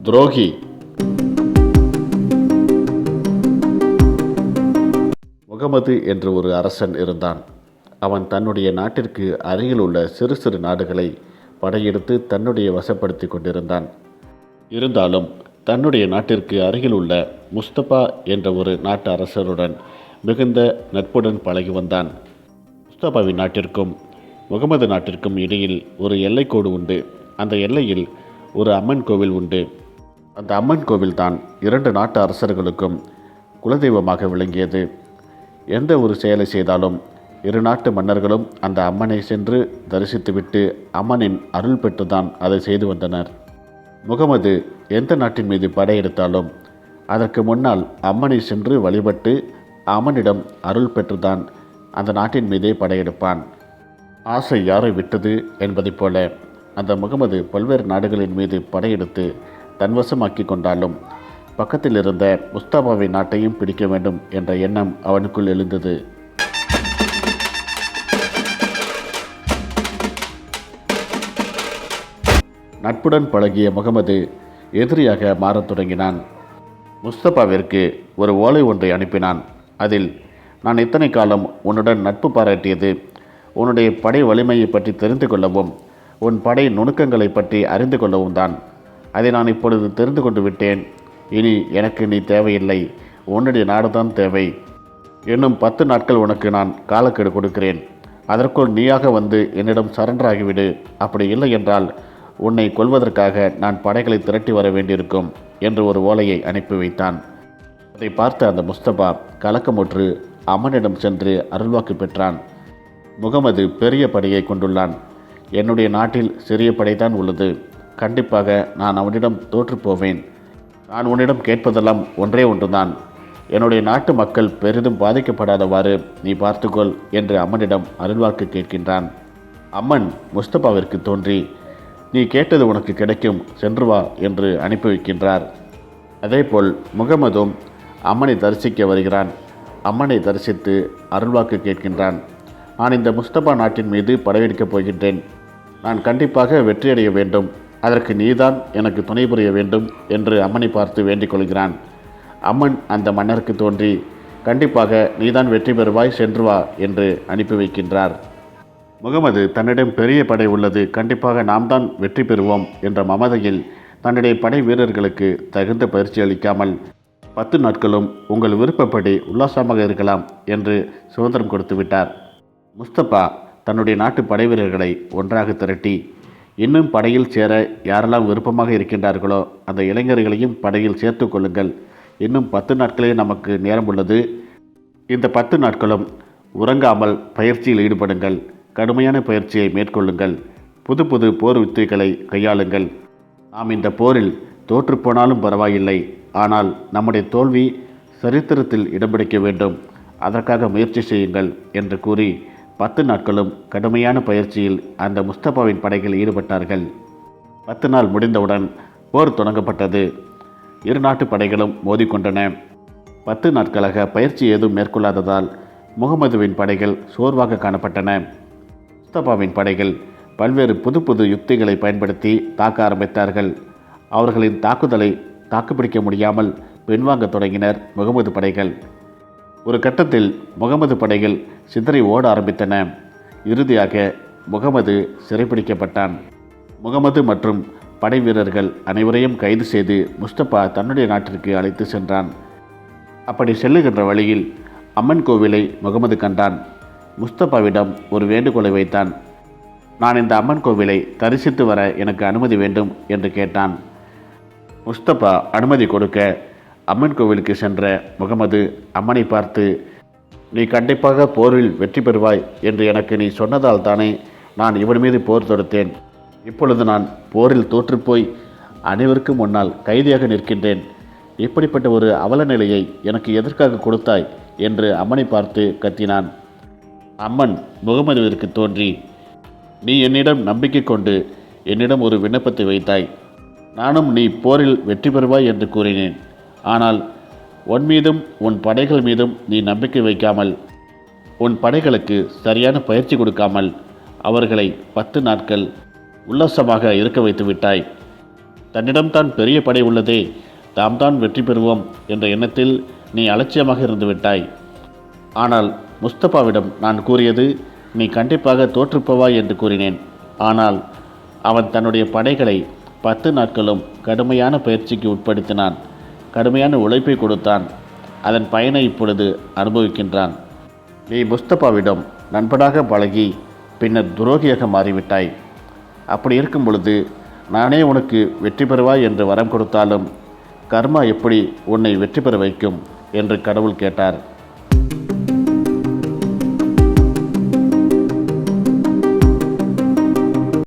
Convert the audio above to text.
துரோகி. முகமது என்று ஒரு அரசன் இருந்தான். அவன் தன்னுடைய நாட்டிற்கு அருகில் உள்ள சிறு சிறு நாடுகளை படையெடுத்து தன்னுடைய வசப்படுத்தி கொண்டிருந்தான். இருந்தாலும் தன்னுடைய நாட்டிற்கு அருகில் உள்ள முஸ்தபா என்ற ஒரு நாட்டு அரசருடன் மிகுந்த நட்புடன் பழகி வந்தான். முஸ்தபாவின் நாட்டிற்கும் முகமது நாட்டிற்கும் இடையில் ஒரு எல்லைக்கோடு உண்டு. அந்த எல்லையில் ஒரு அம்மன் கோவில் உண்டு. அந்த அம்மன் கோவில் தான் இரண்டு நாட்டு அரசர்களுக்கும் குலதெய்வமாக விளங்கியது. எந்த ஒரு செயலை செய்தாலும் இரு நாட்டு மன்னர்களும் அந்த அம்மனை சென்று தரிசித்துவிட்டு அம்மனின் அருள் பெற்றுதான் அதை செய்து வந்தனர். முகமது எந்த நாட்டின் மீது படையெடுத்தாலும் அதற்கு முன்னால் அம்மனை சென்று வழிபட்டு அம்மனிடம் அருள் பெற்றுதான் அந்த நாட்டின் மீதே படையெடுப்பான். ஆசை யாரை விட்டது என்பதைப் போல அந்த முகமது பல்வேறு நாடுகளின் மீது படையெடுத்து தன்வசமாக்கி கொண்டாலும் பக்கத்தில் இருந்த முஸ்தபாவின் நாட்டையும் பிடிக்க வேண்டும் என்ற எண்ணம் அவனுக்குள் எழுந்தது. நட்புடன் பழகிய முகமது எதிரியாக மாறத் தொடங்கினான். முஸ்தபாவிற்கு ஒரு ஓலை ஒன்றை அனுப்பினான். அதில், நான் இத்தனை காலம் உன்னுடன் நட்பு பாராட்டியது உன்னுடைய படை வலிமையை பற்றி தெரிந்து கொள்ளவும் உன் படை நுணுக்கங்களை பற்றி அறிந்து கொள்ளவும் தான். அதை நான் இப்பொழுது தெரிந்து கொண்டு விட்டேன். இனி எனக்கு நீ தேவையில்லை, உன்னுடைய நாடுதான் தேவை. இன்னும் 10 நாட்கள் உனக்கு நான் காலக்கெடு கொடுக்கிறேன். அதற்குள் நீயாக வந்து என்னிடம் சரண்டராகிவிடு. அப்படி இல்லை என்றால் உன்னை கொல்வதற்காக நான் படைகளை திரட்டி வர வேண்டியிருக்கும் என்று ஒரு ஓலையை அனுப்பி வைத்தான். அதை பார்த்த அந்த முஸ்தபா கலக்கமுற்று அம்மனிடம் சென்று அருள்வாக்கு பெற்றான். முகமது பெரிய படையை கொண்டுள்ளான். என்னுடைய நாட்டில் சிறிய படைதான் உள்ளது. கண்டிப்பாக நான் அவனிடம் தோற்றுப்போவேன். நான் உன்னிடம் கேட்பதெல்லாம் ஒன்றே ஒன்றுதான். என்னுடைய நாட்டு மக்கள் பெரிதும் பாதிக்கப்படாதவாறு நீ பார்த்துக்கொள் என்று அம்மனிடம் அருள்வாக்கு கேட்கின்றான். அம்மன் முஸ்தபாவிற்கு தோன்றி, நீ கேட்டது உனக்கு கிடைக்கும், சென்று வா என்று அனுப்பி வைக்கின்றார். அதேபோல் முகமதும் அம்மனை தரிசிக்க வருகிறான். அம்மனை தரிசித்து அருள்வாக்கு கேட்கின்றான். நான் இந்த முஸ்தபா நாட்டின் மீது படையெடுக்கப் போகின்றேன். நான் கண்டிப்பாக வெற்றியடைய வேண்டும். அதற்கு நீதான் எனக்கு துணை புரிய வேண்டும் என்று அம்மனை பார்த்து வேண்டிக் கொள்கிறான். அம்மன் அந்த மன்னருக்கு தோன்றி, கண்டிப்பாக நீதான் வெற்றி பெறுவாய், சென்று வா என்று அனுப்பி வைக்கின்றார். முகமது தன்னிடம் பெரிய படை உள்ளது, கண்டிப்பாக நாம் தான் வெற்றி பெறுவோம் என்ற மமதையில் தன்னுடைய படை வீரர்களுக்கு தகுந்த பயிற்சி அளிக்காமல் 10 நாட்களும் உங்கள் விருப்பப்படி உல்லாசமாக இருக்கலாம் என்று சுதந்திரம் கொடுத்து விட்டார். முஸ்தபா தன்னுடைய நாட்டு படை வீரர்களை ஒன்றாக திரட்டி, இன்னும் படையில் சேர யாரெல்லாம் விருப்பமாக இருக்கின்றார்களோ அந்த இளைஞர்களையும் படையில் சேர்த்து கொள்ளுங்கள். இன்னும் 10 நாட்களே நமக்கு நேரம் உள்ளது. இந்த 10 நாட்களும் உறங்காமல் பயிற்சியில் ஈடுபடுங்கள். கடுமையான பயிற்சியை மேற்கொள்ளுங்கள். புது புது போர் வித்தைகளை கையாளுங்கள். நாம் இந்த போரில் தோற்றுப்போனாலும் பரவாயில்லை, ஆனால் நம்முடைய தோல்வி சரித்திரத்தில் இடம் பிடிக்க வேண்டும். அதற்காக முயற்சி செய்யுங்கள் என்று கூறி 10 நாட்களும் கடுமையான பயிற்சியில் அந்த முஸ்தபாவின் படைகள் ஈடுபட்டார்கள். 10 நாள் முடிந்தவுடன் போர் தொடங்கப்பட்டது. இரு நாட்டு படைகளும் மோதிக்கொண்டன. 10 நாட்களாக பயிற்சி ஏதும் மேற்கொள்ளாததால் முகமதுவின் படைகள் சோர்வாக காணப்பட்டன. முஸ்தபாவின் படைகள் பல்வேறு புது புது யுக்திகளை பயன்படுத்தி தாக்க ஆரம்பித்தார்கள். அவர்களின் தாக்குதலை தாக்குப்பிடிக்க முடியாமல் பின்வாங்க தொடங்கினர் முகமது படைகள். ஒரு கட்டத்தில் முகமது படைகள் சிதறி ஓட ஆரம்பித்தன. இறுதியாக முகமது சிறைப்பிடிக்கப்பட்டான். முகமது மற்றும் படை வீரர்கள் அனைவரையும் கைது செய்து முஸ்தபா தன்னுடைய நாட்டிற்கு அழைத்து சென்றான். அப்படி செல்லுகின்ற வழியில் அம்மன் கோவிலை முகமது கண்டான். முஸ்தபாவிடம் ஒரு வேண்டுகோளை வைத்தான். நான் இந்த அம்மன் கோவிலை தரிசித்து வர எனக்கு அனுமதி வேண்டும் என்று கேட்டான். முஸ்தபா அனுமதி கொடுக்க அம்மன் கோவிலுக்கு சென்ற முகமது அம்மனை பார்த்து, நீ கண்டிப்பாக போரில் வெற்றி பெறுவாய் என்று எனக்கு நீ சொன்னதால் தானே நான் இவன் மீது போர் தொடுத்தேன். இப்பொழுது நான் போரில் தோற்றுப்போய் அனைவருக்கும் முன்னால் கைதியாக நிற்கின்றேன். இப்படிப்பட்ட ஒரு அவல நிலையை எனக்கு எதற்காக கொடுத்தாய் என்று அம்மனை பார்த்து கத்தினான். அம்மன் முகமதுவிற்கு தோன்றி, நீ என்னிடம் நம்பிக்கை கொண்டு என்னிடம் ஒரு விண்ணப்பத்தை வைத்தாய். நானும் நீ போரில் வெற்றி பெறுவாய் என்று கூறினேன். ஆனால் உன் மீதும் உன் படைகள் மீதும் நீ நம்பிக்கை வைக்காமல், உன் படைகளுக்கு சரியான பயிற்சி கொடுக்காமல் அவர்களை 10 நாட்கள் உல்லாசமாக இருக்க வைத்து விட்டாய். தன்னிடம்தான் பெரிய படை உள்ளதே, தாம் தான் வெற்றி பெறுவோம் என்ற எண்ணத்தில் நீ அலட்சியமாக இருந்து விட்டாய். ஆனால் முஸ்தபாவிடம் நான் கூறியது நீ கண்டிப்பாக தோற்றுப்போவாய் என்று கூறினேன். ஆனால் அவன் தன்னுடைய படைகளை 10 நாட்களும் கடுமையான பயிற்சிக்கு உட்படுத்தினான். கடுமையான உழைப்பை கொடுத்தான். அதன் பயனை இப்பொழுது அனுபவிக்கின்றான். நீ முஸ்தபாவிடம் நண்பனாக பழகி பின்னர் துரோகியாக மாறிவிட்டாய். அப்படி இருக்கும் பொழுது நானே உனக்கு வெற்றி பெறுவாய் என்று வரம் கொடுத்தாலும் கர்மா எப்படி உன்னை வெற்றி பெற வைக்கும் என்று கடவுள் கேட்டார்.